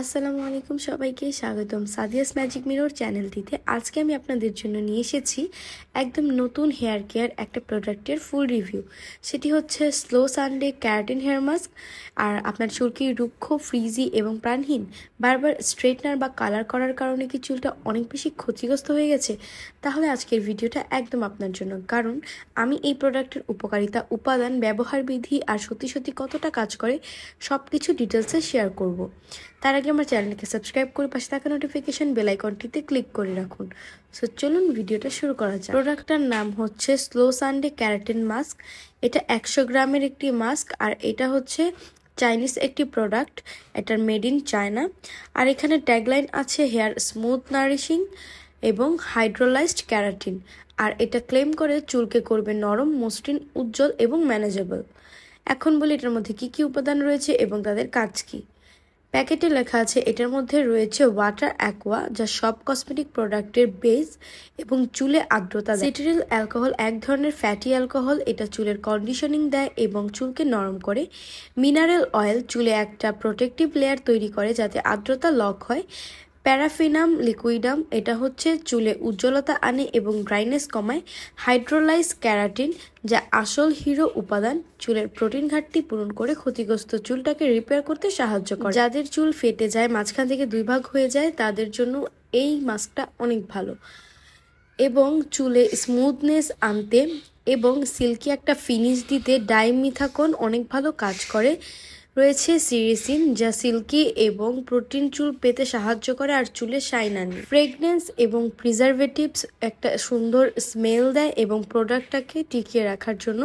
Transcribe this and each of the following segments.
আসসালামু আলাইকুম সবাইকে স্বাগতম সাদিয়াস ম্যাজিক মিরর চ্যানেলটিতে। আজকে আমি আপনাদের জন্য নিয়ে এসেছি একদম নতুন হেয়ার কেয়ার একটা প্রোডাক্টের ফুল রিভিউ। সেটি হচ্ছে slow Sunday keratin hair mask. আর আপনার চুল কি রুক্ষ, ফ্রিজি এবং প্রাণহীন? বারবার স্ট্রেটনার বা কালার করার কারণে কি চুলটা অনেক বেশি ক্ষতিগ্রস্ত হয়ে গেছে? তাহলে আজকের ভিডিওটা একদম আপনার জন্য, কারণ আমি এই প্রোডাক্টের উপকারিতা, উপাদান, ব্যবহার বিধি আর সত্যি সত্যি কতটা কাজ করে সব কিছু ডিটেলসে শেয়ার করব। তার আগে আমার চ্যানেলকে সাবস্ক্রাইব করে পাশে থাকা নোটিফিকেশন বেল আইকনটিতে ক্লিক করে রাখুন। সো চলুন ভিডিওটা শুরু করা যাক। প্রোডাক্টটার নাম হচ্ছে স্লো সানডে ক্যারাটিন মাস্ক। এটা 100 গ্রামের একটি মাস্ক, আর এটা হচ্ছে চাইনিজ একটি প্রোডাক্ট। এটার মেড ইন চায়না। আর এখানে ট্যাগলাইন আছে হেয়ার স্মুথ নারিশিং এবং হাইড্রোলাইজড ক্যারাটিন। আর এটা ক্লেম করে চুলকে করবে নরম, মসৃণ, উজ্জ্বল এবং ম্যানেজেবল। এখন বলি এটার মধ্যে কি কি উপাদান রয়েছে এবং তাদের কাজ কি। প্যাকেটে লেখা আছে এটার মধ্যে রয়েছে ওয়াটার অ্যাকোয়া, যা সব কসমেটিক প্রোডাক্টের বেস এবং চুলে আর্দ্রতা দেয়। সিট্রিল অ্যালকোহল এক ধরনের ফ্যাটি অ্যালকোহল, এটা চুলের কন্ডিশনিং দেয় এবং চুলকে নরম করে। মিনারেল অয়েল চুলে একটা প্রোটেক্টিভ লেয়ার তৈরি করে যাতে আর্দ্রতা লক হয়। প্যারাফিনাম লিকুইডাম, এটা হচ্ছে চুলে উজ্জ্বলতা আনে এবং ড্রাইনেস কমায়। হাইড্রোলাইজ ক্যারাটিন, যা আসল হিরো উপাদান, চুলের প্রোটিন ঘাটতি পূরণ করে ক্ষতিগ্রস্ত চুলটাকে রিপেয়ার করতে সাহায্য করে। যাদের চুল ফেটে যায়, মাঝখান থেকে 2 ভাগ হয়ে যায়, তাদের জন্য এই মাস্কটা অনেক ভালো। এবং চুলে স্মুথনেস আনতে এবং সিল্কি একটা ফিনিশ দিতে ডাইমিথাকোন অনেক ভালো কাজ করে। রয়েছে সিরিসিন, যা সিল্কি এবং প্রোটিন চুল পেতে সাহায্য করে আর চুলে শাইন আনে। ফ্রেগনেন্স এবং প্রিজারভেটিভস একটা সুন্দর স্মেল দেয় এবং প্রোডাক্টটাকে টিকিয়ে রাখার জন্য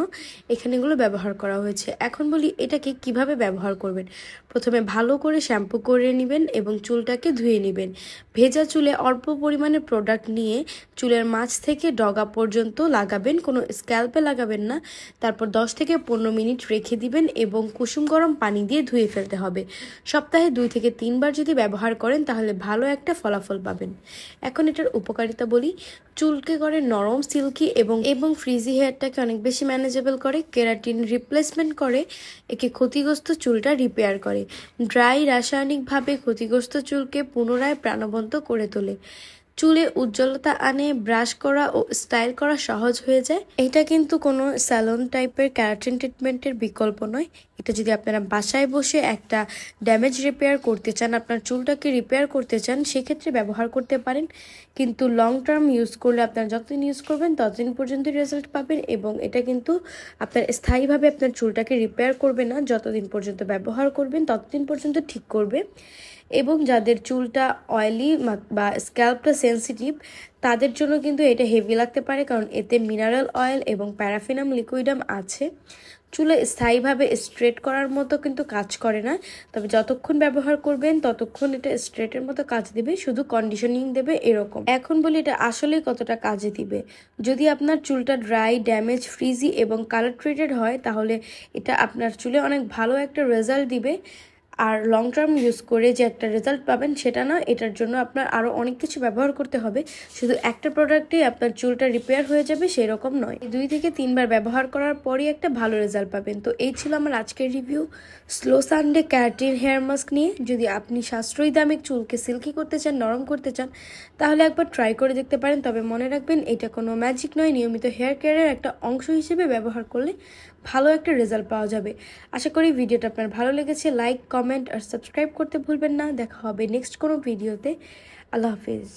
এখানে এগুলো ব্যবহার করা হয়েছে। এখন বলি এটাকে কিভাবে ব্যবহার করবেন। প্রথমে ভালো করে শ্যাম্পু করে নেবেন এবং চুলটাকে ধুয়ে নেবেন। ভেজা চুলে অল্প পরিমাণে প্রোডাক্ট নিয়ে চুলের মাঝ থেকে ডগা পর্যন্ত লাগাবেন, কোনো স্ক্যাল্পে লাগাবেন না। তারপর 10 থেকে 15 মিনিট রেখে দিবেন এবং কুসুম গরম পানি দিয়ে ধুয়ে ফেলতে হবে। সপ্তাহে 2 থেকে 3 বার যদি ব্যবহার করেন তাহলে ভালো একটা ফলাফল পাবেন। এখন এটার উপকারিতা বলি। চুলকে করে নরম, সিল্কি এবং ফ্রিজি হেয়ারটাকে অনেক বেশি ম্যানেজেবল করে। কেরাটিন রিপ্লেসমেন্ট করে, একে ক্ষতিগ্রস্ত চুলটা রিপেয়ার করে। ড্রাই, রাসায়নিকভাবে ক্ষতিগ্রস্ত চুলকে পুনরায় প্রাণবন্ত করে তোলে। চুলে উজ্জ্বলতা আনে, ব্রাশ করা ও স্টাইল করা সহজ হয়ে যায়। এটা কিন্তু কোনো স্যালন টাইপের ক্যারাটিন ট্রিটমেন্টের বিকল্প নয়। এটা যদি আপনারা বাসায় বসে একটা ড্যামেজ রিপেয়ার করতে চান, আপনার চুলটাকে রিপেয়ার করতে চান, সেক্ষেত্রে ব্যবহার করতে পারেন। কিন্তু লং টার্ম ইউজ করলে আপনারা যতদিন ইউজ করবেন ততদিন পর্যন্ত রেজাল্ট পাবেন, এবং এটা কিন্তু আপনার স্থায়ীভাবে আপনার চুলটাকে রিপেয়ার করবে না। যতদিন পর্যন্ত ব্যবহার করবেন ততদিন পর্যন্ত ঠিক করবে। এবং যাদের চুলটা অয়েলি বা স্ক্যাল্পটা সেন্সিটিভ, তাদের জন্য কিন্তু এটা হেভি লাগতে পারে, কারণ এতে মিনারেল অয়েল এবং প্যারাফিনাম লিকুইডাম আছে। চুলে স্থায়ীভাবে স্ট্রেট করার মতো কিন্তু কাজ করে না, তবে যতক্ষণ ব্যবহার করবেন ততক্ষণ এটা স্ট্রেটের মতো কাজ দেবে, শুধু কন্ডিশনিং দেবে এরকম। এখন বলি এটা আসলেই কতটা কাজে দিবে। যদি আপনার চুলটা ড্রাই, ড্যামেজ, ফ্রিজি এবং কালার ট্রিটেড হয়, তাহলে এটা আপনার চুলে অনেক ভালো একটা রেজাল্ট দিবে। আর লং টার্ম ইউজ করে যে একটা রেজাল্ট পাবেন সেটা না, এটার জন্য আপনার আরও অনেক কিছু ব্যবহার করতে হবে। শুধু একটা প্রোডাক্টেই আপনার চুলটা রিপেয়ার হয়ে যাবে সেরকম নয়। 2 থেকে 3 বার ব্যবহার করার পরই একটা ভালো রেজাল্ট পাবেন। তো এই ছিল আমার আজকের review slow Sunday keratin hair mask নিয়ে। যদি আপনি সাশ্রয়ী দামে চুলকে সিল্কি করতে চান, নরম করতে চান, তাহলে একবার ট্রাই করে দেখতে পারেন। তবে মনে রাখবেন, এটা কোনো ম্যাজিক নয়, নিয়মিত হেয়ার কেয়ারের একটা অংশ হিসেবে ব্যবহার করলে ভালো একটা রেজাল্ট পাওয়া যাবে। আশা করি ভিডিওটা আপনার ভালো লেগেছে। লাইক, কমেন্ট আর সাবস্ক্রাইব করতে ভুলবেন না। দেখা হবে নেক্সট কোনো ভিডিওতে। আল্লাহ হাফিজ।